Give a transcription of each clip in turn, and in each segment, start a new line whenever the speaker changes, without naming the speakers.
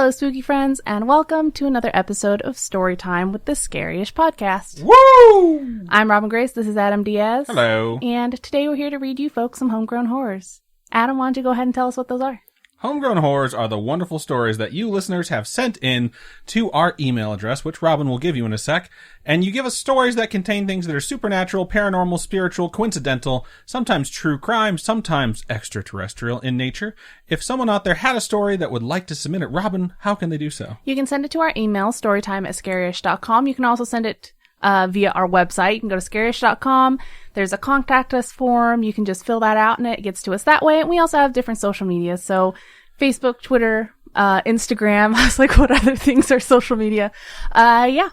Hello, spooky friends, and welcome to another episode of Storytime with the Scary-ish Podcast.
Woo!
I'm Robin Grace, this is Adam Diaz.
Hello.
And today we're here to read you folks some homegrown horrors. Adam, why don't you go ahead and tell us what those are?
Homegrown horrors are the wonderful stories that you listeners have sent in to our email address, which Robin will give you in a sec. And you give us stories that contain things that are supernatural, paranormal, spiritual, coincidental, sometimes true crime, sometimes extraterrestrial in nature. If someone out there had a story that would like to submit it, Robin, how can they do so?
You can send it to our email, storytime@scaryish.com. You can also send it via our website. You can go to scaryish.com. There's a contact us form. You can just fill that out and it gets to us that way. And we also have different social media. So Facebook, Twitter, Instagram. I was like, what other things are social media? Yeah.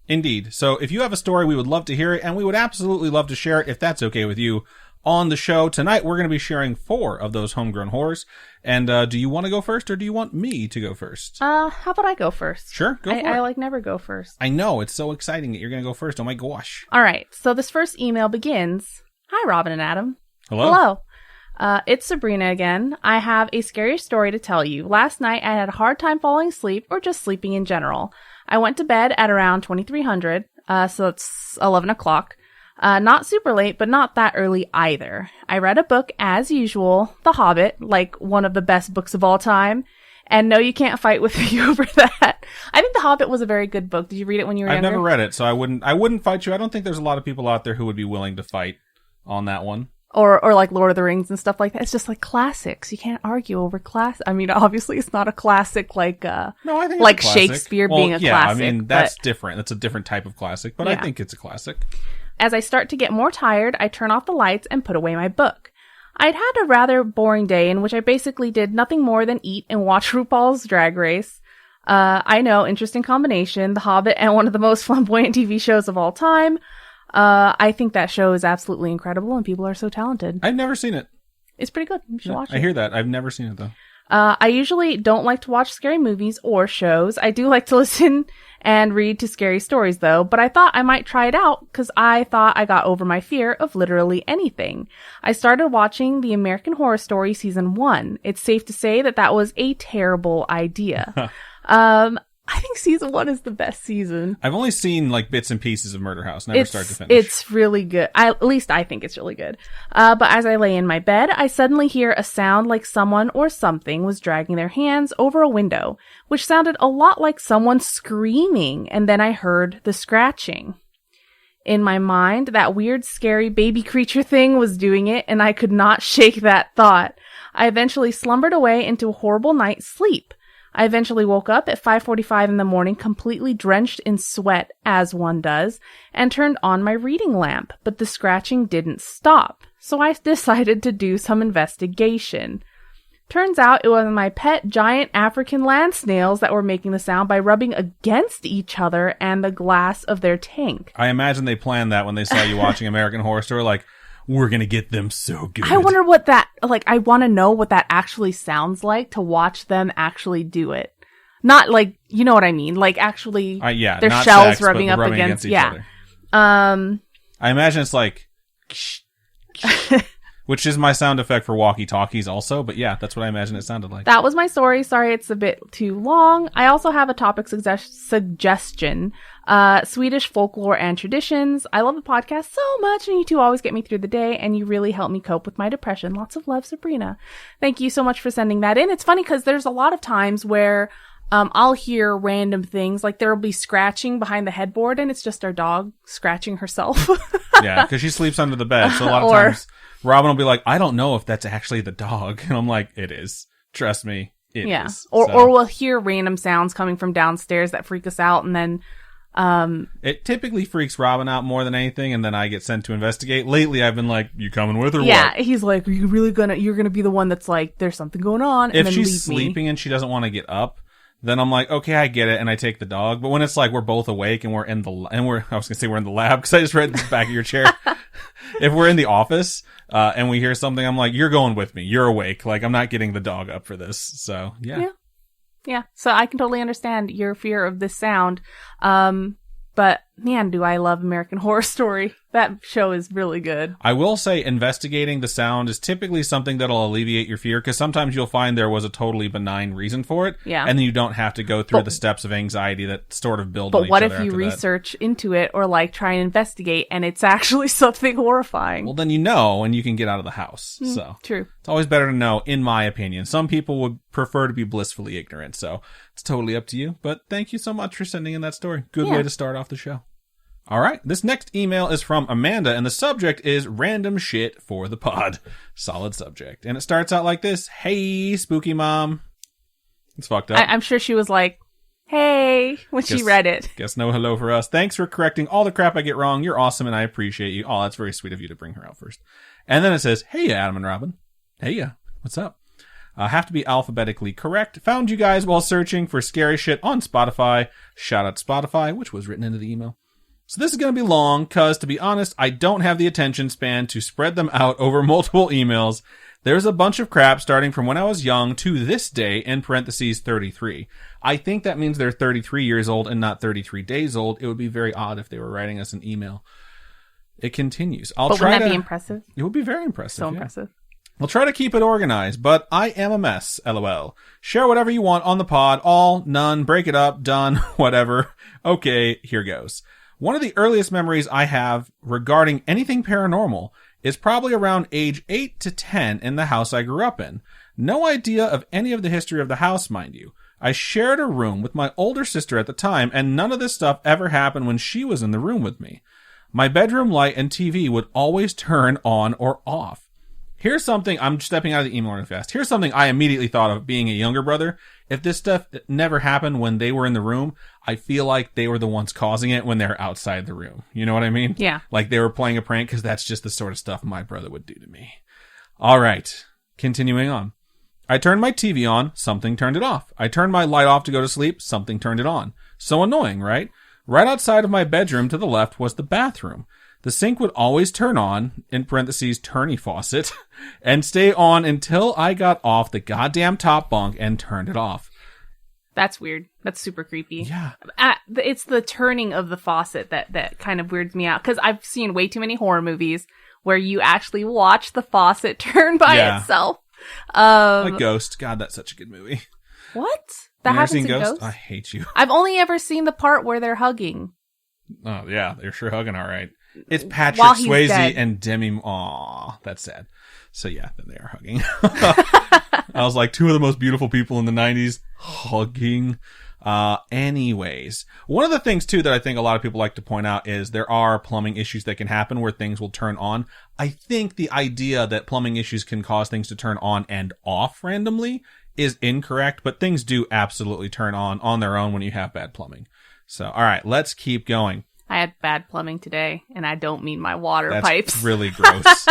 Indeed. So if you have a story, we would love to hear it, and we would absolutely love to share it if that's okay with you. On the show tonight, we're going to be sharing 4 of those homegrown horrors. And do you want to go first, or do you want me to go first?
How about I go first?
Sure, go for it.
I never go first.
I know, it's so exciting that you're going to go first. Oh my gosh.
All right, so this first email begins, Hi, Robin and Adam.
Hello.
It's Sabrina again. I have a scary story to tell you. Last night, I had a hard time falling asleep or just sleeping in general. I went to bed at around 2300, so it's 11 o'clock. Not super late, but not that early either. I read a book as usual, The Hobbit, like one of the best books of all time. And no, you can't fight with me over that. I think The Hobbit was a very good book. Did you read it when you were younger?
I've never read it, so I wouldn't fight you. I don't think there's a lot of people out there who would be willing to fight on that one.
Or like Lord of the Rings and stuff like that. It's just like classics. You can't argue over class. I mean, obviously it's not a classic like
no, I think
like
it's a classic.
Shakespeare being a classic.
Yeah, I mean, that's different. That's a different type of classic, but yeah. I think it's a classic.
As I start to get more tired, I turn off the lights and put away my book. I'd had a rather boring day in which I basically did nothing more than eat and watch RuPaul's Drag Race. I know, interesting combination, The Hobbit and one of the most flamboyant TV shows of all time. I think that show is absolutely incredible and people are so talented.
I've never seen it.
It's pretty good. You should watch it.
I hear that. I've never seen it though.
I usually don't like to watch scary movies or shows. I do like to listen and read to scary stories though, but I thought I might try it out because I thought I got over my fear of literally anything. I started watching the American Horror Story Season 1. It's safe to say that was a terrible idea. I think Season 1 is the best season.
I've only seen like bits and pieces of Murder House, never start to finish.
It's really good. At least I think it's really good. But as I lay in my bed, I suddenly hear a sound like someone or something was dragging their hands over a window, which sounded a lot like someone screaming, and then I heard the scratching. In my mind, that weird, scary baby creature thing was doing it, and I could not shake that thought. I eventually slumbered away into a horrible night's sleep. I eventually woke up at 5:45 in the morning, completely drenched in sweat, as one does, and turned on my reading lamp, but the scratching didn't stop, so I decided to do some investigation. Turns out it was my pet giant African land snails that were making the sound by rubbing against each other and the glass of their tank.
I imagine they planned that when they saw you watching American Horror Story, like, we're gonna get them so good.
I wonder what that, I want to know what that actually sounds like to watch them actually do it. Not like, you know what I mean? Like actually, their
not
shells
sex,
rubbing up against
each other.
I
imagine it's like, which is my sound effect for walkie-talkies also, but yeah, that's what I imagine it sounded like.
That was my story. Sorry, it's a bit too long. I also have a topic suggestion. Swedish folklore and traditions. I love the podcast so much, and you two always get me through the day, and you really help me cope with my depression. Lots of love, Sabrina. Thank you so much for sending that in. It's funny because there's a lot of times where I'll hear random things, like there'll be scratching behind the headboard, and it's just our dog scratching herself.
Yeah, because she sleeps under the bed, so a lot of times Robin will be like, I don't know if that's actually the dog, and I'm like, it is. Trust me, it is.
Or we'll hear random sounds coming from downstairs that freak us out, and then
it typically freaks Robin out more than anything, and then I get sent to investigate. Lately, I've been like, "You coming with or what?"
Yeah, he's like, you're gonna be the one that's like, "There's something going on." And
if
then
she's sleeping and she doesn't want to get up, then I'm like, "Okay, I get it," and I take the dog. But when it's like we're both awake and we're in the lab because I just read the back of your chair. If we're in the office and we hear something, I'm like, "You're going with me. You're awake. Like I'm not getting the dog up for this." So
Yeah, so I can totally understand your fear of this sound. But man, do I love American Horror Story. That show is really good.
I will say investigating the sound is typically something that'll alleviate your fear, because sometimes you'll find there was a totally benign reason for it.
Yeah.
And then you don't have to go through the steps of anxiety that sort of build on each
But what
other
if you
after
research into it or like try and investigate and it's actually something horrifying?
Well, then you know, and you can get out of the house. So
True.
it's always better to know, in my opinion. Some people would prefer to be blissfully ignorant, so it's totally up to you. But thank you so much for sending in that story. Good way to start off the show. All right, this next email is from Amanda, and the subject is random shit for the pod. Solid subject. And it starts out like this. Hey, spooky mom. It's fucked up.
I'm sure she was like, hey, when she read it.
Guess no hello for us. Thanks for correcting all the crap I get wrong. You're awesome, and I appreciate you. Oh, that's very sweet of you to bring her out first. And then it says, hey, Adam and Robin. Hey, what's up? Have to be alphabetically correct. Found you guys while searching for scary shit on Spotify. Shout out Spotify, which was written into the email. So this is going to be long, because, to be honest, I don't have the attention span to spread them out over multiple emails. There's a bunch of crap starting from when I was young to this day, in parentheses 33. I think that means they're 33 years old and not 33 days old. It would be very odd if they were writing us an email. It continues.
Wouldn't that be impressive?
It would be very impressive.
So impressive.
I'll try to keep it organized, but I am a mess, lol. Share whatever you want on the pod. All, none, break it up, done, whatever. Okay, here goes. One of the earliest memories I have regarding anything paranormal is probably around age 8 to 10 in the house I grew up in. No idea of any of the history of the house, mind you. I shared a room with my older sister at the time, and none of this stuff ever happened when she was in the room with me. My bedroom light and TV would always turn on or off. Here's something, I'm stepping out of the email really fast. Here's something I immediately thought of being a younger brother. If this stuff never happened when they were in the room, I feel like they were the ones causing it when they're outside the room. You know what I mean?
Yeah.
Like they were playing a prank, because that's just the sort of stuff my brother would do to me. All right. Continuing on. I turned my TV on, something turned it off. I turned my light off to go to sleep, something turned it on. So annoying, right? Right outside of my bedroom to the left was the bathroom. The sink would always turn on, in parentheses, turny faucet, and stay on until I got off the goddamn top bunk and turned it off.
That's weird. That's super creepy.
Yeah.
It's the turning of the faucet that kind of weirds me out, because I've seen way too many horror movies where you actually watch the faucet turn by itself.
Like Ghost. God, that's such a good movie.
What? That happens in Ghost?
I hate you.
I've only ever seen the part where they're hugging.
Oh, yeah. They're sure hugging all right. It's Patrick Swayze and Demi. Aw, that's sad. So yeah, then they are hugging. I was like, two of the most beautiful people in the 90s hugging. Anyways, one of the things too that I think a lot of people like to point out is there are plumbing issues that can happen where things will turn on. I think the idea that plumbing issues can cause things to turn on and off randomly is incorrect, but things do absolutely turn on their own when you have bad plumbing. So, all right, let's keep going.
I had bad plumbing today, and I don't mean my water pipes.
That's really gross.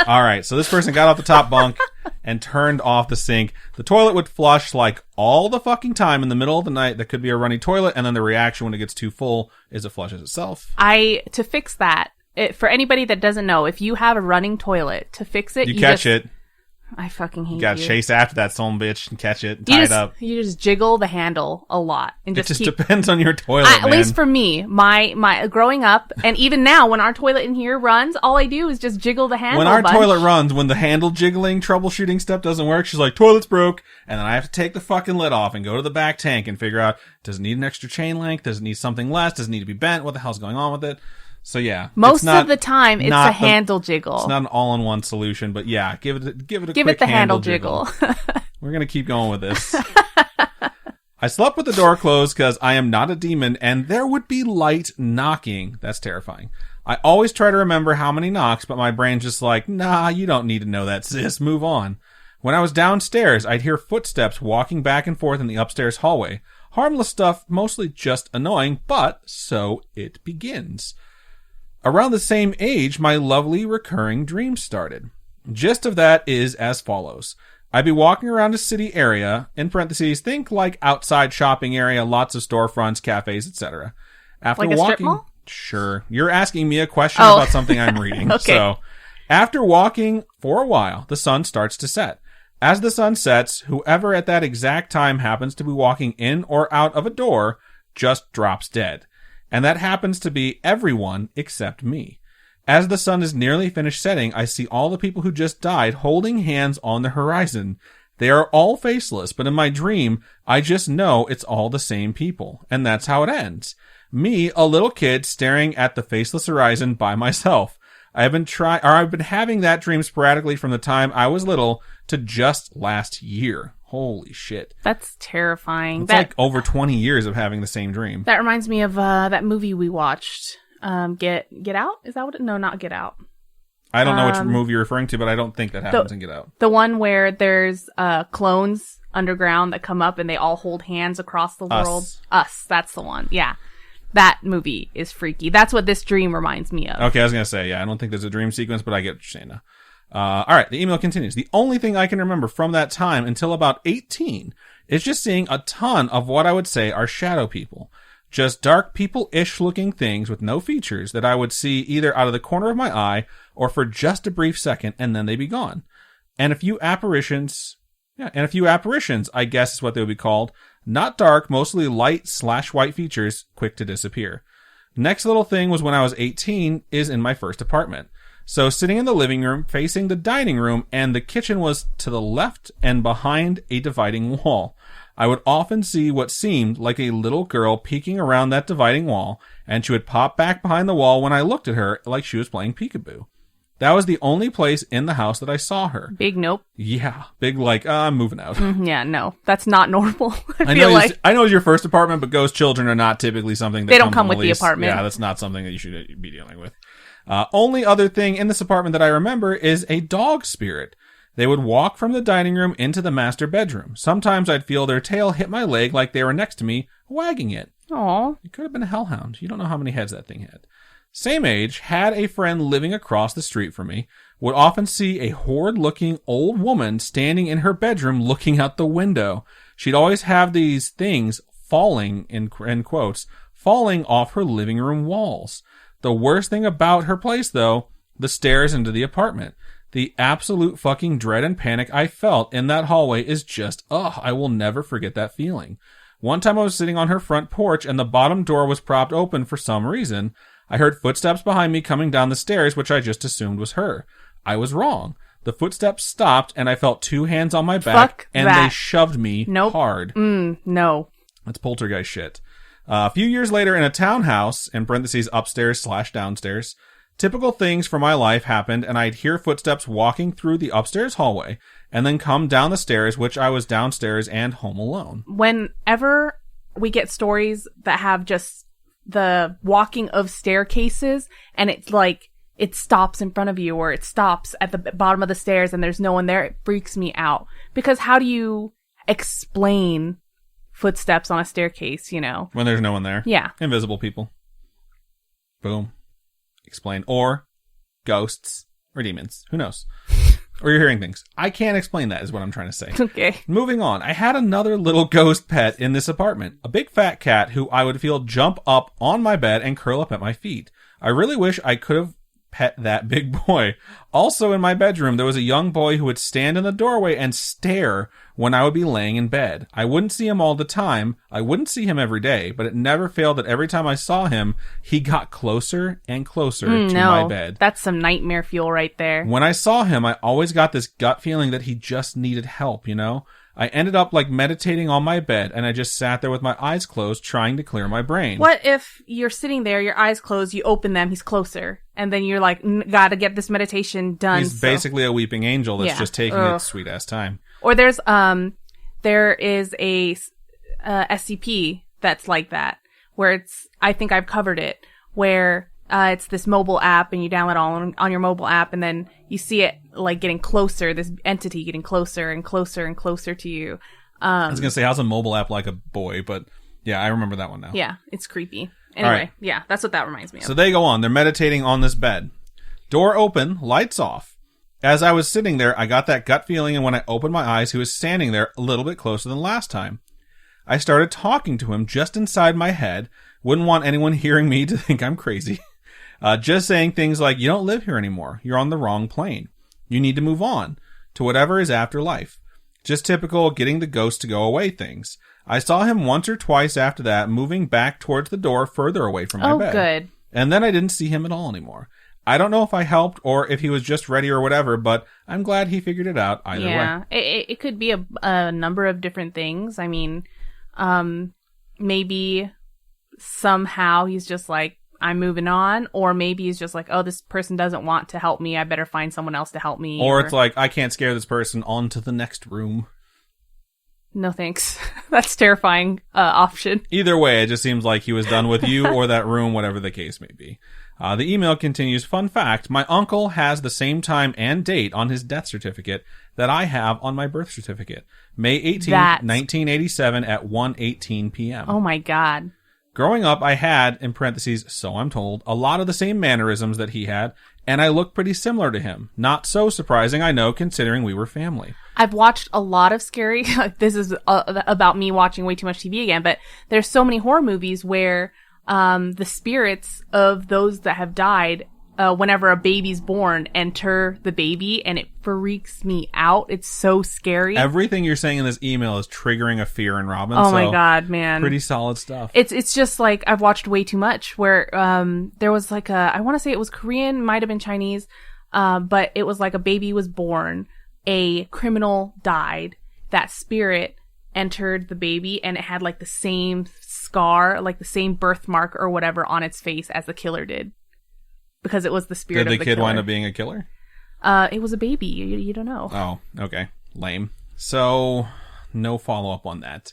All right, so this person got off the top bunk and turned off the sink. The toilet would flush like all the fucking time in the middle of the night. That could be a runny toilet, and then the reaction when it gets too full is it flushes itself.
To fix that, for anybody that doesn't know, if you have a running toilet, to fix it,
you catch it.
I fucking hate you.
You gotta chase after that son bitch and catch it and tie it up.
You just jiggle the handle a lot. And
it just depends on your toilet, man.
At least for me, my growing up, and even now, when our toilet in here runs, all I do is just jiggle the handle.
When our toilet runs, when the handle jiggling troubleshooting step doesn't work, she's like, toilet's broke. And then I have to take the fucking lid off and go to the back tank and figure out, does it need an extra chain length? Does it need something less? Does it need to be bent? What the hell's going on with it? So yeah,
most of the time it's a handle jiggle.
It's not an all-in-one solution, but yeah, give it a quick
the handle jiggle.
We're gonna keep going with this. I slept with the door closed because I am not a demon, and there would be light knocking. That's terrifying. I always try to remember how many knocks, but my brain's just like, nah, you don't need to know that, sis. Move on. When I was downstairs, I'd hear footsteps walking back and forth in the upstairs hallway. Harmless stuff, mostly just annoying, but so it begins. Around the same age, my lovely recurring dream started. Gist of that is as follows. I'd be walking around a city area, in parentheses, think like outside shopping area, lots of storefronts, cafes, etc. After
like a strip mall?
Sure. You're asking me a question about something I'm reading.
Okay.
So, after walking for a while, the sun starts to set. As the sun sets, whoever at that exact time happens to be walking in or out of a door just drops dead. and that happens to be everyone except me. As the sun is nearly finished setting, I see all the people who just died holding hands on the horizon. They are all faceless, but in my dream, I just know it's all the same people, and that's how it ends. Me, a little kid, staring at the faceless horizon by myself. I've been having that dream sporadically from the time I was little to just last year. Holy shit.
That's terrifying.
It's like over 20 years of having the same dream.
That reminds me of that movie we watched. Get Out? Is that what No, not Get Out.
I don't know which movie you're referring to, but I don't think that happens in Get Out.
The one where there's clones underground that come up and they all hold hands across the world. Us. That's the one. Yeah. That movie is freaky. That's what this dream reminds me of.
Okay, I was going to say, I don't think there's a dream sequence, but I get what you're saying now. All right, the email continues. The only thing I can remember from that time until about 18 is just seeing a ton of what I would say are shadow people. Just dark people-ish looking things with no features that I would see either out of the corner of my eye or for just a brief second, and then they'd be gone. And a few apparitions, I guess is what they would be called. Not dark, mostly light/white features, quick to disappear. Next little thing was when I was 18 is in my first apartment. So sitting in the living room, facing the dining room, and the kitchen was to the left and behind a dividing wall. I would often see what seemed like a little girl peeking around that dividing wall, and she would pop back behind the wall when I looked at her like she was playing peekaboo. That was the only place in the house that I saw her.
Big nope.
Yeah. Big I'm moving out.
Yeah, no. That's not normal. I
know it's your first apartment, but ghost children are not typically something that
they don't come with the apartment.
Yeah, that's not something that you should be dealing with. Only other thing in this apartment that I remember is a dog spirit. They would walk from the dining room into the master bedroom. Sometimes I'd feel their tail hit my leg like they were next to me, wagging it.
Aww.
It could have been a hellhound. You don't know how many heads that thing had. Same age, had a friend living across the street from me, would often see a horrid-looking old woman standing in her bedroom looking out the window. She'd always have these things falling, in quotes, falling off her living room walls. The worst thing about her place, though, the stairs into the apartment. The absolute fucking dread and panic I felt in that hallway is just, I will never forget that feeling. One time I was sitting on her front porch and the bottom door was propped open for some reason. I heard footsteps behind me coming down the stairs, which I just assumed was her. I was wrong. The footsteps stopped, and I felt two hands on my back, and they shoved me hard.
No.
That's poltergeist shit. A few years later, in a townhouse, in parentheses upstairs/downstairs, typical things from my life happened, and I'd hear footsteps walking through the upstairs hallway, and then come down the stairs, which I was downstairs and home alone.
Whenever we get stories that have just the walking of staircases and it's like it stops in front of you or it stops at the bottom of the stairs and there's no one there, it freaks me out. Because how do you explain footsteps on a staircase, when
there's no one there?
Yeah.
Invisible people. Boom. Explain. Or ghosts or demons. Who knows? Or you're hearing things. I can't explain that is what I'm trying to say.
Okay.
Moving on. I had another little ghost pet in this apartment. A big fat cat who I would feel jump up on my bed and curl up at my feet. I really wish I could have pet that big boy. Also in my bedroom, there was a young boy who would stand in the doorway and stare when I would be laying in bed. I wouldn't see him all the time. I wouldn't see him every day, but it never failed that every time I saw him, he got closer and closer to my bed.
That's some nightmare fuel right there.
When I saw him, I always got this gut feeling that he just needed help, I ended up meditating on my bed, and I just sat there with my eyes closed, trying to clear my brain.
What if you're sitting there, your eyes closed, you open them, he's closer, and then you're like, gotta get this meditation done.
He's basically a weeping angel that's just taking its sweet ass time.
Or there is a SCP that's like that, where I think I've covered it, where it's this mobile app and you download on your mobile app and then you see it getting closer, this entity getting closer and closer and closer to you.
I was going to say, how's a mobile app like a boy? But yeah, I remember that one now.
Yeah, it's creepy. Anyway, yeah, that's what that reminds me of.
So they go on. They're meditating on this bed. Door open, lights off. As I was sitting there, I got that gut feeling, and when I opened my eyes, he was standing there a little bit closer than last time. I started talking to him just inside my head. Wouldn't want anyone hearing me to think I'm crazy. Just saying things like, you don't live here anymore. You're on the wrong plane. You need to move on to whatever is after life. Just typical getting the ghost to go away things. I saw him once or twice after that, moving back towards the door further away from my bed.
Oh, good.
And then I didn't see him at all anymore. I don't know if I helped or if he was just ready or whatever, but I'm glad he figured it out either way.
Yeah, it could be a number of different things. I mean, maybe somehow he's just like, I'm moving on, or maybe he's just like, oh, this person doesn't want to help me, I better find someone else to help me.
Or it's like, I can't scare this person, on to the next room.
No thanks. That's terrifying option.
Either way, it just seems like he was done with you or that room, whatever the case may be. The email continues, fun fact, my uncle has the same time and date on his death certificate that I have on my birth certificate. May 18th, 1987 at 1:18 p.m.
Oh my God.
Growing up, I had, in parentheses, so I'm told, a lot of the same mannerisms that he had, and I look pretty similar to him. Not so surprising, I know, considering we were family.
I've watched a lot of scary, this is about me watching way too much TV again, but there's so many horror movies where the spirits of those that have died, whenever a baby's born, enter the baby, and it freaks me out. It's so scary.
Everything you're saying in this email is triggering a fear in Robin.
Oh my God, man.
Pretty solid stuff.
It's just like, I've watched way too much where, there was like I want to say it was Korean, might have been Chinese, but it was like a baby was born, a criminal died, that spirit entered the baby, and it had like the same scar, like the same birthmark or whatever on its face as the killer did. Because it was the spirit of the killer.
Did the kid wind up being a killer?
It was a baby. You don't know.
Oh, okay. Lame. So, no follow-up on that.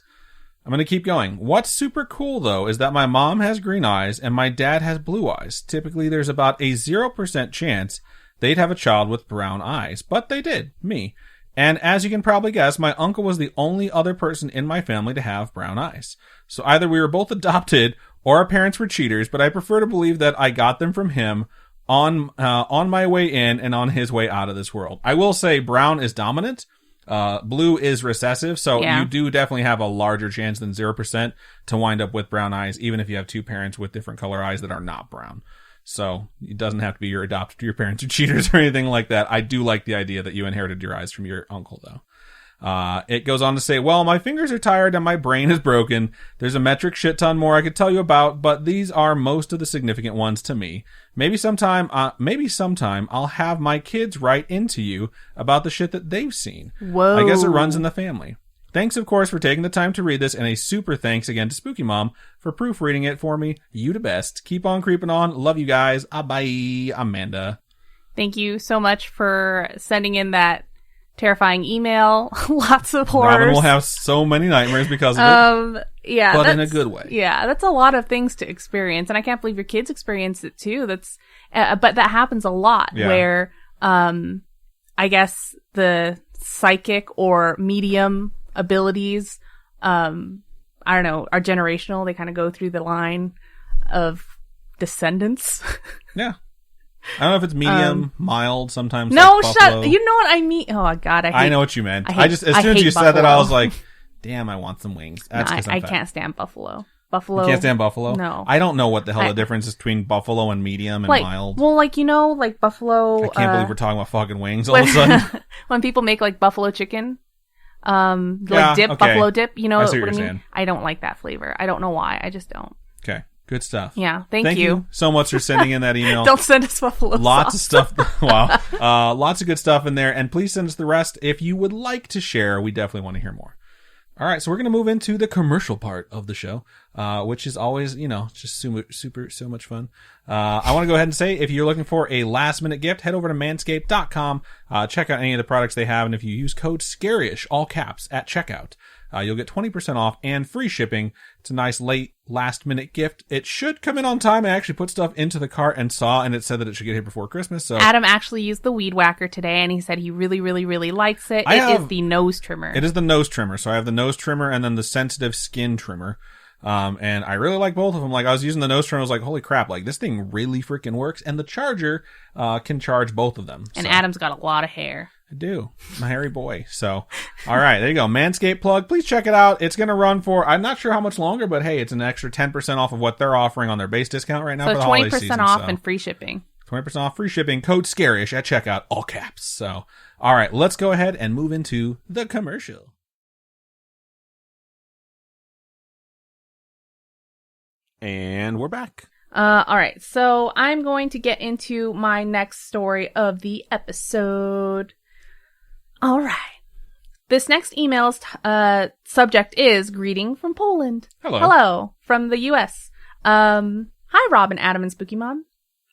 I'm going to keep going. What's super cool, though, is that my mom has green eyes and my dad has blue eyes. Typically, there's about a 0% chance they'd have a child with brown eyes. But they did. Me. And as you can probably guess, my uncle was the only other person in my family to have brown eyes. So either we were both adopted or our parents were cheaters, but I prefer to believe that I got them from him on my way in and on his way out of this world. I will say brown is dominant. Blue is recessive, so you do definitely have a larger chance than 0% to wind up with brown eyes, even if you have two parents with different color eyes that are not brown. So it doesn't have to be your parents are cheaters or anything like that. I do like the idea that you inherited your eyes from your uncle, though. It goes on to say, well, my fingers are tired and my brain is broken. There's a metric shit ton more I could tell you about, but these are most of the significant ones to me. Maybe sometime I'll have my kids write into you about the shit that they've seen.
Whoa.
I guess it runs in the family. Thanks, of course, for taking the time to read this, and a super thanks again to Spooky Mom for proofreading it for me. You the best. Keep on creeping on. Love you guys. Bye, Amanda.
Thank you so much for sending in that terrifying email. Lots of horrors.
Robin will have so many nightmares because of it.
Yeah,
but in a good way.
Yeah, that's a lot of things to experience, and I can't believe your kids experienced it too. That's, but that happens a lot where, I guess the psychic or medium abilities, I don't know, are generational. They kind of go through the line of descendants.
Yeah. I don't know if it's medium, mild, sometimes.
No,
like
shut. You know what I mean? Oh God,
I know what you meant. As soon as you said that, I was like, "Damn, I want some wings." That's because
I can't stand buffalo. Buffalo.
You can't stand buffalo?
No.
I don't know what the hell the difference is between buffalo and medium and mild.
Well, like, you know, like buffalo.
I can't believe we're talking about fucking wings all of a sudden.
When people make like buffalo chicken, buffalo dip. You know
I see
what
you're
I mean?
saying.
I don't like that flavor. I don't know why. I just don't.
Okay. Good stuff.
Yeah, thank
you so much for sending in that email.
Don't send us buffalo
Lots
sauce.
of stuff. Wow. Lots of good stuff in there. And please send us the rest if you would like to share. We definitely want to hear more. All right, so we're going to move into the commercial part of the show, which is always, just so much fun. I want to go ahead and say, if you're looking for a last-minute gift, head over to manscaped.com, check out any of the products they have, and if you use code SCARISH, all caps, at checkout, you'll get 20% off and free shipping. It's a nice last-minute gift. It should come in on time. I actually put stuff into the cart and it said that it should get here before Christmas. So
Adam actually used the Weed Whacker today, and he said he really, really, really likes it. It is the nose trimmer.
It is the nose trimmer. So I have the nose trimmer and then the sensitive skin trimmer. And I really like both of them. Like, I was using the nose trimmer, I was like, holy crap, like, this thing really freaking works. And the charger, can charge both of them.
And Adam's got a lot of hair.
I do. I'm a hairy boy. So, all right, there you go. Manscaped plug. Please check it out. It's going to run for, I'm not sure how much longer, but hey, it's an extra 10% off of what they're offering on their base discount right now for the holiday season. So
20% off and free shipping.
20% off, free shipping, code SCARISH at checkout, all caps. So, all right, let's go ahead and move into the commercial. And we're back.
All right. So I'm going to get into my next story of the episode. All right. This next email's subject is Greeting from Poland.
Hello.
Hello from the U.S. Hi, Robin, Adam, and Spooky Mom.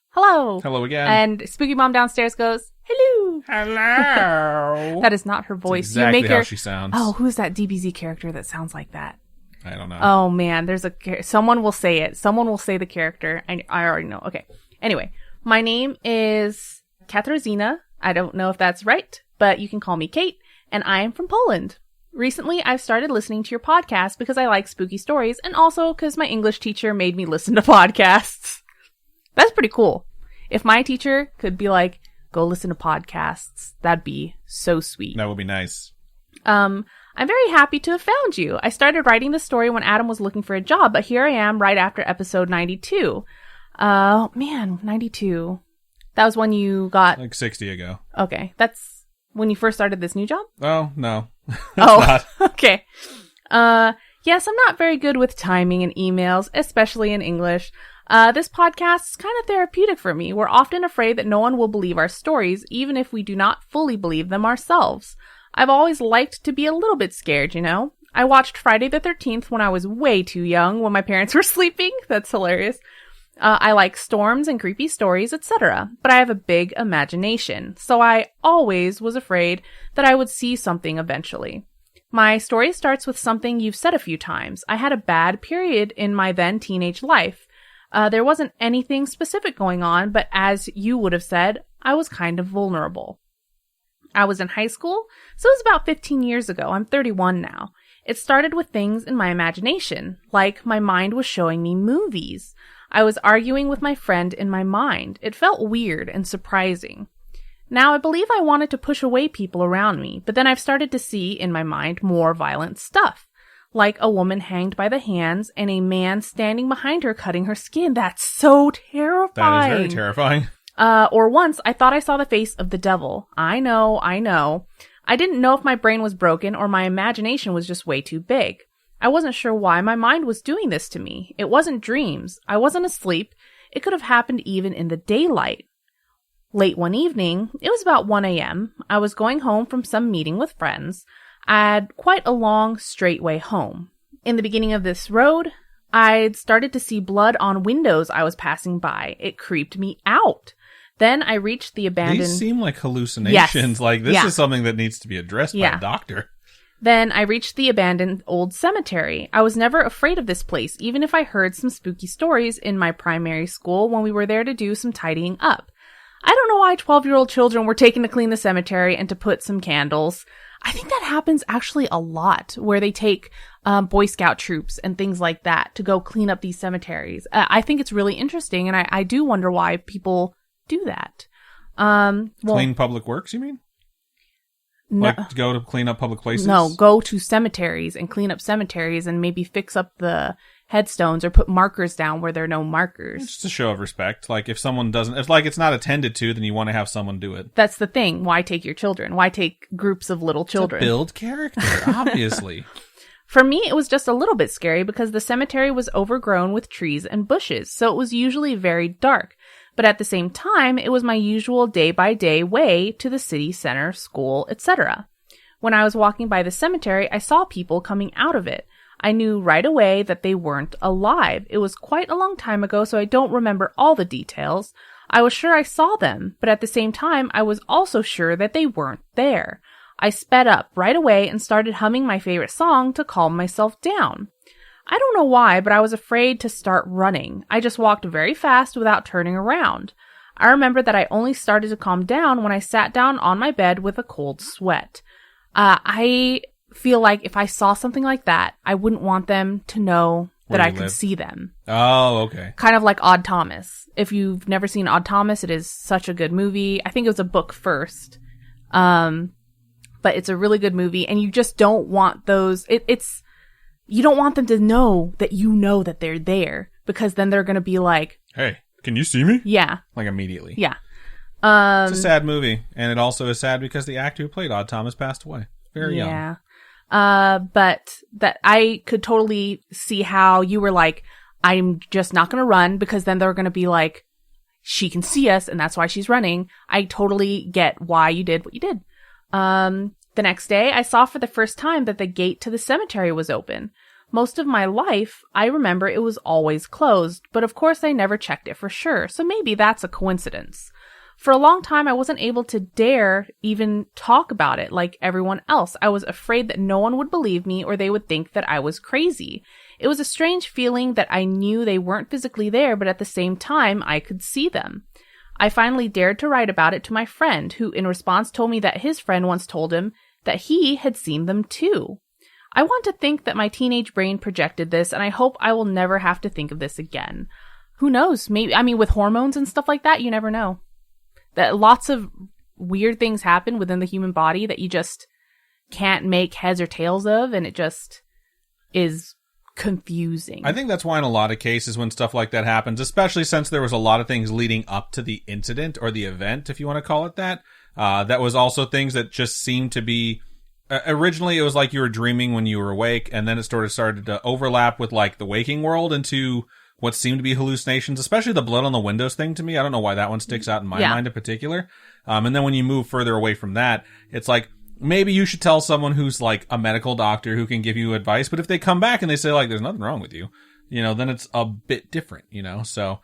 Hello.
Hello again.
And Spooky Mom downstairs goes, hello.
Hello.
That is not her voice.
That's exactly
you make her...
how she sounds.
Oh, who's that DBZ character that sounds like that?
I don't know.
Oh, man. There's someone will say it. Someone will say the character. I already know. Okay. Anyway, my name is Katarzyna. I don't know if that's right, but you can call me Kate, and I am from Poland. Recently, I've started listening to your podcast because I like spooky stories, and also because my English teacher made me listen to podcasts. That's pretty cool. If my teacher could be like, go listen to podcasts, that'd be so sweet.
That would be nice.
I'm very happy to have found you. I started writing the story when Adam was looking for a job, but here I am right after episode 92. Man, 92. That was when you got...
Like 60 ago.
Okay, that's when you first started this new job?
Oh, no.
Oh, okay. Yes, I'm not very good with timing in emails, especially in English. This podcast is kind of therapeutic for me. We're often afraid that no one will believe our stories, even if we do not fully believe them ourselves. I've always liked to be a little bit scared, you know? I watched Friday the 13th when I was way too young, when my parents were sleeping. That's hilarious. I like storms and creepy stories, etc. But I have a big imagination, so I always was afraid that I would see something eventually. My story starts with something you've said a few times. I had a bad period in my then teenage life. There wasn't anything specific going on, but as you would have said, I was kind of vulnerable. I was in high school, so it was about 15 years ago. I'm 31 now. It started with things in my imagination, like my mind was showing me movies. I was arguing with my friend in my mind. It felt weird and surprising. Now, I believe I wanted to push away people around me, but then I've started to see in my mind more violent stuff, like a woman hanged by the hands and a man standing behind her cutting her skin. That's so terrifying.
That is very terrifying.
Or once, I thought I saw the face of the devil. I know. I didn't know if my brain was broken or my imagination was just way too big. I wasn't sure why my mind was doing this to me. It wasn't dreams. I wasn't asleep. It could have happened even in the daylight. Late one evening, it was about 1 a.m., I was going home from some meeting with friends. I had quite a long, straight way home. In the beginning of this road, I'd started to see blood on windows I was passing by. It creeped me out. Then I reached the abandoned...
These seem like hallucinations.
Yes.
Like, this is something that needs to be addressed by a doctor.
Then I reached the abandoned old cemetery. I was never afraid of this place, even if I heard some spooky stories in my primary school when we were there to do some tidying up. I don't know why 12-year-old children were taken to clean the cemetery and to put some candles. I think that happens actually a lot, where they take Boy Scout troops and things like that to go clean up these cemeteries. I think it's really interesting, and I do wonder why people do that.
Clean public works, you mean?
No,
like to go to clean up public places?
No, go to cemeteries and clean up cemeteries and maybe fix up the headstones or put markers down where there are no markers.
It's just a show of respect. Like, if someone doesn't, if like it's not attended to, then you want to have someone do it.
That's the thing. Why take your children? Why take groups of little children?
To build character, obviously.
For me, it was just a little bit scary because the cemetery was overgrown with trees and bushes, so it was usually very dark. But at the same time, it was my usual day-by-day way to the city center, school, etc. When I was walking by the cemetery, I saw people coming out of it. I knew right away that they weren't alive. It was quite a long time ago, so I don't remember all the details. I was sure I saw them, but at the same time, I was also sure that they weren't there. I sped up right away and started humming my favorite song to calm myself down. I don't know why, but I was afraid to start running. I just walked very fast without turning around. I remember that I only started to calm down when I sat down on my bed with a cold sweat. I feel like if I saw something like that, I wouldn't want them to know that I could see them.
Oh, okay.
Kind of like Odd Thomas. If you've never seen Odd Thomas, it is such a good movie. I think it was a book first. But it's a really good movie, and you just don't want those... You don't want them to know that they're there, because then they're going to be like...
Hey, can you see me?
Yeah.
Like immediately.
Yeah.
It's a sad movie, and it also is sad because the actor who played Odd Thomas passed away. Very young.
Yeah. But that I could totally see how you were like, I'm just not going to run because then they're going to be like, she can see us and that's why she's running. I totally get why you did what you did. The next day, I saw for the first time that the gate to the cemetery was open. Most of my life, I remember it was always closed, but of course I never checked it for sure, so maybe that's a coincidence. For a long time, I wasn't able to dare even talk about it like everyone else. I was afraid that no one would believe me or they would think that I was crazy. It was a strange feeling that I knew they weren't physically there, but at the same time, I could see them. I finally dared to write about it to my friend, who in response told me that his friend once told him that he had seen them too. I want to think that my teenage brain projected this, and I hope I will never have to think of this again. Who knows? Maybe, I mean, with hormones and stuff like that, you never know. That lots of weird things happen within the human body that you just can't make heads or tails of, and it just is confusing.
I think that's why in a lot of cases when stuff like that happens, especially since there was a lot of things leading up to the incident or the event, if you want to call it that, that was also things that just seemed to be... originally, it was like you were dreaming when you were awake, and then it started to overlap with like the waking world into what seemed to be hallucinations, especially the blood on the windows thing to me. I don't know why that one sticks out in my mind in particular. And then when you move further away from that, it's like, maybe you should tell someone who's like a medical doctor who can give you advice. But if they come back and they say like, there's nothing wrong with you, then it's a bit different, so...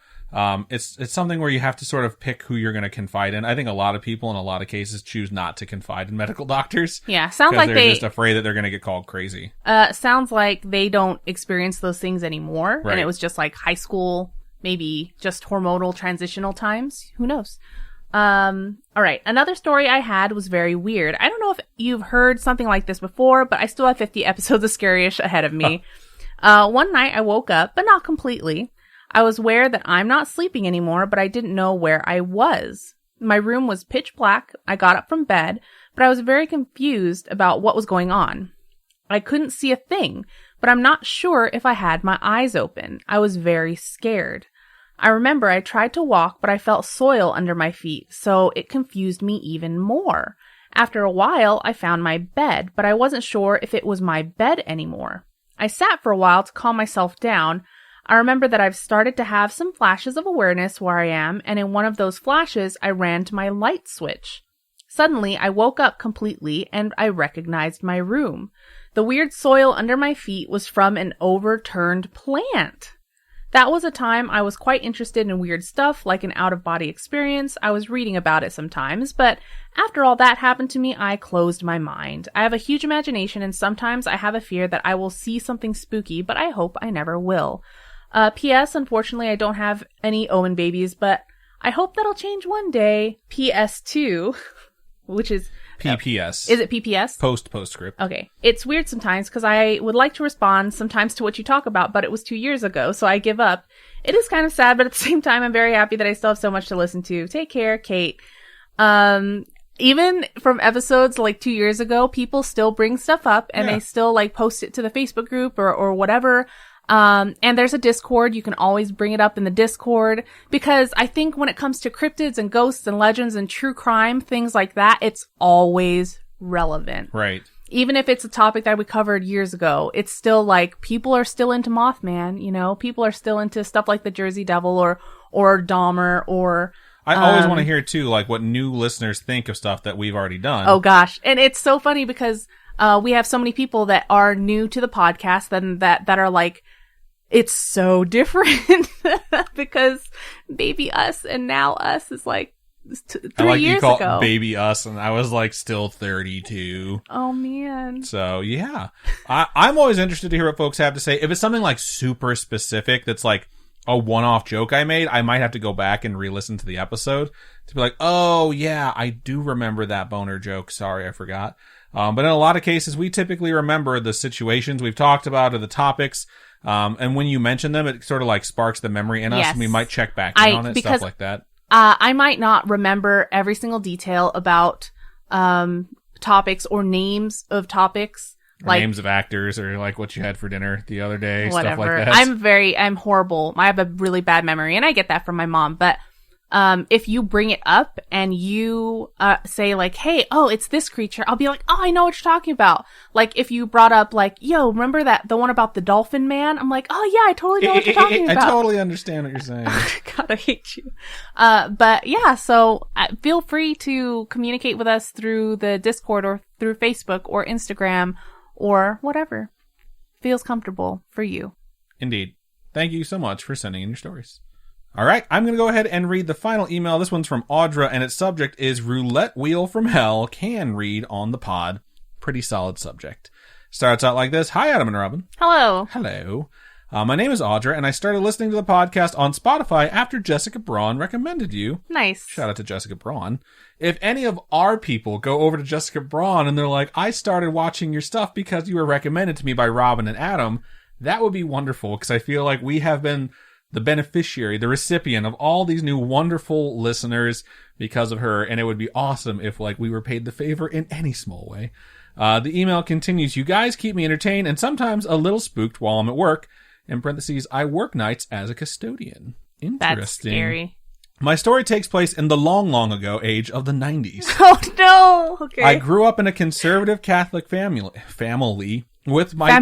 it's something where you have to sort of pick who you're going to confide in. I think a lot of people in a lot of cases choose not to confide in medical doctors.
Yeah, sounds like
they're just afraid that they're going to get called crazy.
Sounds like they don't experience those things anymore.
Right.
And it was just like high school, maybe just hormonal transitional times. Who knows? All right. Another story I had was very weird. I don't know if you've heard something like this before, but I still have 50 episodes of Scary-ish ahead of me. One night I woke up, but not completely. I was aware that I'm not sleeping anymore, but I didn't know where I was. My room was pitch black. I got up from bed, but I was very confused about what was going on. I couldn't see a thing, but I'm not sure if I had my eyes open. I was very scared. I remember I tried to walk, but I felt soil under my feet, so it confused me even more. After a while, I found my bed, but I wasn't sure if it was my bed anymore. I sat for a while to calm myself down. I remember that I've started to have some flashes of awareness where I am, and in one of those flashes, I ran to my light switch. Suddenly, I woke up completely, and I recognized my room. The weird soil under my feet was from an overturned plant. That was a time I was quite interested in weird stuff, like an out-of-body experience. I was reading about it sometimes, but after all that happened to me, I closed my mind. I have a huge imagination, and sometimes I have a fear that I will see something spooky, but I hope I never will. P.S. Unfortunately, I don't have any Owen babies, but I hope that'll change one day. P.S.2, which is...
PPS.
Is it PPS?
Postscript.
Okay. It's weird sometimes because I would like to respond sometimes to what you talk about, but it was 2 years ago, so I give up. It is kind of sad, but at the same time, I'm very happy that I still have so much to listen to. Take care, Kate. Even from episodes like 2 years ago, people still bring stuff up and they still like post it to the Facebook group or whatever. And there's a Discord. You can always bring it up in the Discord because I think when it comes to cryptids and ghosts and legends and true crime, things like that, it's always relevant.
Right.
Even if it's a topic that we covered years ago, it's still like people are still into Mothman, people are still into stuff like the Jersey Devil or Dahmer or...
I always want to hear too, like what new listeners think of stuff that we've already done.
Oh gosh. And it's so funny because, we have so many people that are new to the podcast that are like, it's so different because Baby Us and Now Us is like 3 years ago. I like you call it
Baby Us, and I was like still 32.
Oh man.
So yeah, I'm always interested to hear what folks have to say. If it's something like super specific that's like a one-off joke I made, I might have to go back and re-listen to the episode to be like, oh yeah, I do remember that boner joke. Sorry, I forgot. But in a lot of cases, we typically remember the situations we've talked about or the topics. And when you mention them, it sort of like sparks the memory in us, and we might check back in on it, stuff like that.
I might not remember every single detail about topics or names of topics.
Or like names of actors or like what you had for dinner the other day,
whatever.
Stuff like that.
I'm horrible. I have a really bad memory, and I get that from my mom. But if you bring it up and you say like, hey, oh, it's this creature, I'll be like, oh, I know what you're talking about. Like if you brought up like, yo, remember the one about the dolphin man? I'm like, oh yeah, I totally know what you're talking about.
I totally understand what you're saying.
God, I hate you. But yeah, so feel free to communicate with us through the Discord or through Facebook or Instagram or whatever feels comfortable for you.
Indeed. Thank you so much for sending in your stories. All right, I'm going to go ahead and read the final email. This one's from Audra, and its subject is Roulette Wheel from Hell, can read on the pod. Pretty solid subject. Starts out like this. Hi, Adam and Robin.
Hello.
Hello. My name is Audra, and I started listening to the podcast on Spotify after Jessica Braun recommended you.
Nice.
Shout out to Jessica Braun. If any of our people go over to Jessica Braun and they're like, I started watching your stuff because you were recommended to me by Robin and Adam, that would be wonderful, because I feel like we have been the beneficiary, the recipient of all these new wonderful listeners because of her, and it would be awesome if like we were paid the favor in any small way. The email continues, you guys keep me entertained and sometimes a little spooked while I'm at work. In parentheses, I work nights as a custodian. Interesting.
That's scary.
My story takes place in the long, long ago age of the 90s.
Oh no! Okay.
I grew up in a conservative Catholic family with my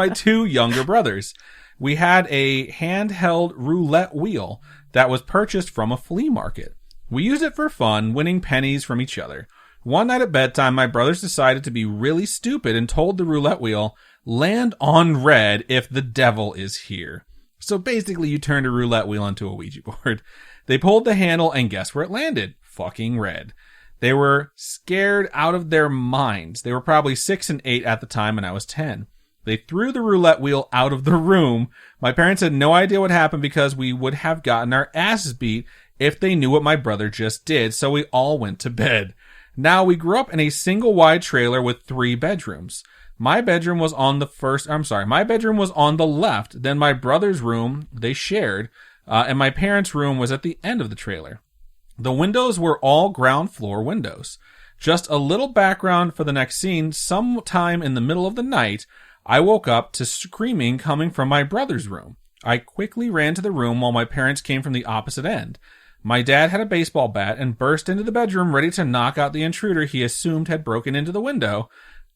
two younger brothers. We had a handheld roulette wheel that was purchased from a flea market. We used it for fun, winning pennies from each other. One night at bedtime, my brothers decided to be really stupid and told the roulette wheel, land on red if the devil is here. So basically you turned a roulette wheel into a Ouija board. They pulled the handle and guess where it landed? Fucking red. They were scared out of their minds. They were probably 6 and 8 at the time and I was 10. They threw the roulette wheel out of the room. My parents had no idea what happened because we would have gotten our asses beat if they knew what my brother just did, so we all went to bed. Now, we grew up in a single wide trailer with 3 bedrooms. My bedroom was on the left, then my brother's room they shared, and my parents' room was at the end of the trailer. The windows were all ground floor windows. Just a little background for the next scene, sometime in the middle of the night, I woke up to screaming coming from my brother's room. I quickly ran to the room while my parents came from the opposite end. My dad had a baseball bat and burst into the bedroom ready to knock out the intruder he assumed had broken into the window.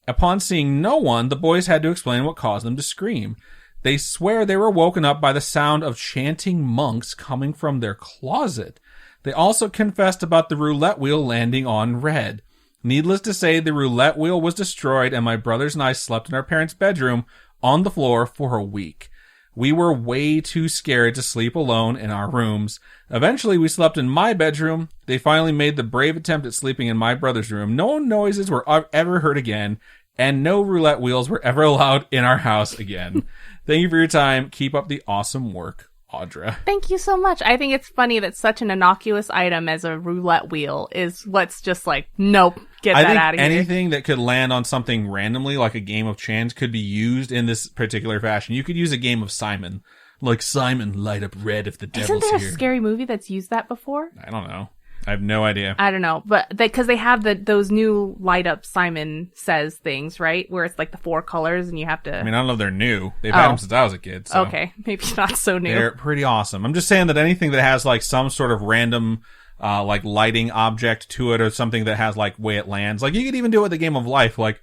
Upon seeing no one, the boys had to explain what caused them to scream. They swear they were woken up by the sound of chanting monks coming from their closet. They also confessed about the roulette wheel landing on red. Needless to say, the roulette wheel was destroyed and my brothers and I slept in our parents' bedroom on the floor for a week. We were way too scared to sleep alone in our rooms. Eventually, we slept in my bedroom. They finally made the brave attempt at sleeping in my brother's room. No noises were ever heard again, and no roulette wheels were ever allowed in our house again. Thank you for your time. Keep up the awesome work, Audra.
Thank you so much. I think it's funny that such an innocuous item as a roulette wheel is what's just like, nope, get that out of here.
Anything that could land on something randomly, like a game of chance, could be used in this particular fashion. You could use a game of Simon. Like, Simon, light up red if the devil's here.
Isn't there a scary movie that's used that before?
I don't know. I have no idea.
I don't know, but because they have those new light up Simon Says things, right? Where it's like the 4 colors and you have to...
I mean, I don't know if they're new. They've had them since I was a kid. So
okay, maybe not so new.
They're pretty awesome. I'm just saying that anything that has like some sort of random like lighting object to it or something that has like way it lands. Like you could even do it with the Game of Life, like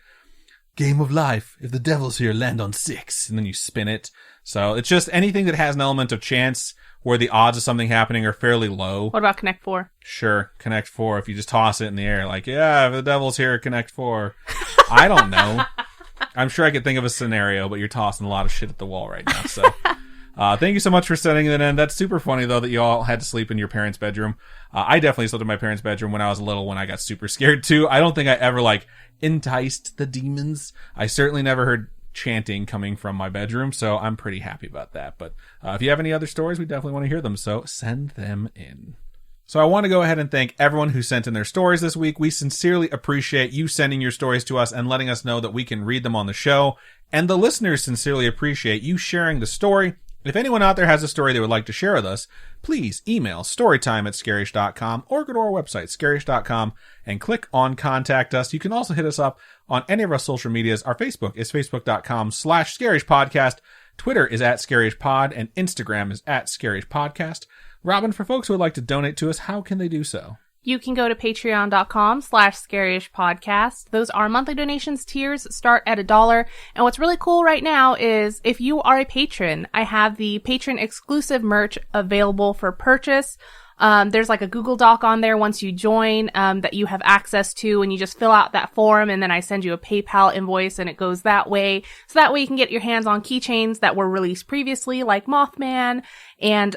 Game of Life, if the devil's here, land on 6, and then you spin it. So it's just anything that has an element of chance where the odds of something happening are fairly low.
What about Connect 4?
Sure, Connect 4. If you just toss it in the air, like, yeah, if the devil's here, Connect 4. I don't know. I'm sure I could think of a scenario, but you're tossing a lot of shit at the wall right now. So, thank you so much for sending that in. That's super funny, though, that you all had to sleep in your parents' bedroom. I definitely slept in my parents' bedroom when I was little, when I got super scared, too. I don't think I ever, like, enticed the demons. I certainly never heard chanting coming from my bedroom, so I'm pretty happy about that. But if you have any other stories, we definitely want to hear them, so send them in. So I want to go ahead and thank everyone who sent in their stories this week. We sincerely appreciate you sending your stories to us and letting us know that we can read them on the show, and the listeners sincerely appreciate you sharing the story. If anyone out there has a story they would like to share with us, please email storytime@scarish.com or go to our website, scarish.com, and click on Contact Us. You can also hit us up on any of our social medias. Our Facebook is facebook.com/scarishpodcast. Twitter is @scarishpod, and Instagram is @scarishpodcast. Robin, for folks who would like to donate to us, how can they do so?
You can go to patreon.com/scaryish-podcast. Those are monthly donations. Tiers start at $1. And what's really cool right now is if you are a patron, I have the patron exclusive merch available for purchase. There's like a Google Doc on there once you join, that you have access to, and you just fill out that form, and then I send you a PayPal invoice and it goes that way. So that way you can get your hands on keychains that were released previously, like Mothman and,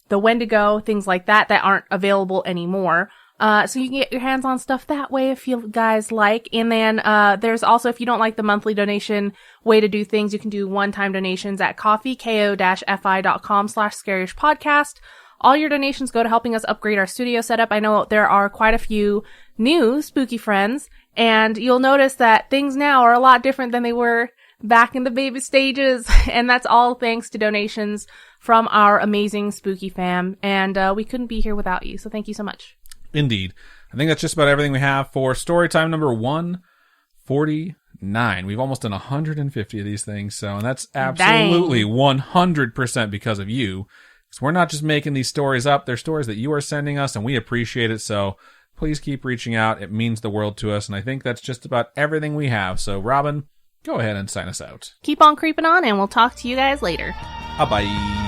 the Wendigo, things like that aren't available anymore. So you can get your hands on stuff that way if you guys like. And then, there's also, if you don't like the monthly donation way to do things, you can do one-time donations at ko-fi.com/scaryish-podcast. All your donations go to helping us upgrade our studio setup. I know there are quite a few new spooky friends, and you'll notice that things now are a lot different than they were back in the baby stages. And that's all thanks to donations from our amazing spooky fam. And we couldn't be here without you. So thank you so much.
Indeed. I think that's just about everything we have for Storytime number 149. We've almost done 150 of these things. So, and that's absolutely 100% because of you. So we're not just making these stories up. They're stories that you are sending us, and we appreciate it. So please keep reaching out. It means the world to us. And I think that's just about everything we have. So Robin, go ahead and sign us out.
Keep on creeping on, and we'll talk to you guys later.
Bye-bye.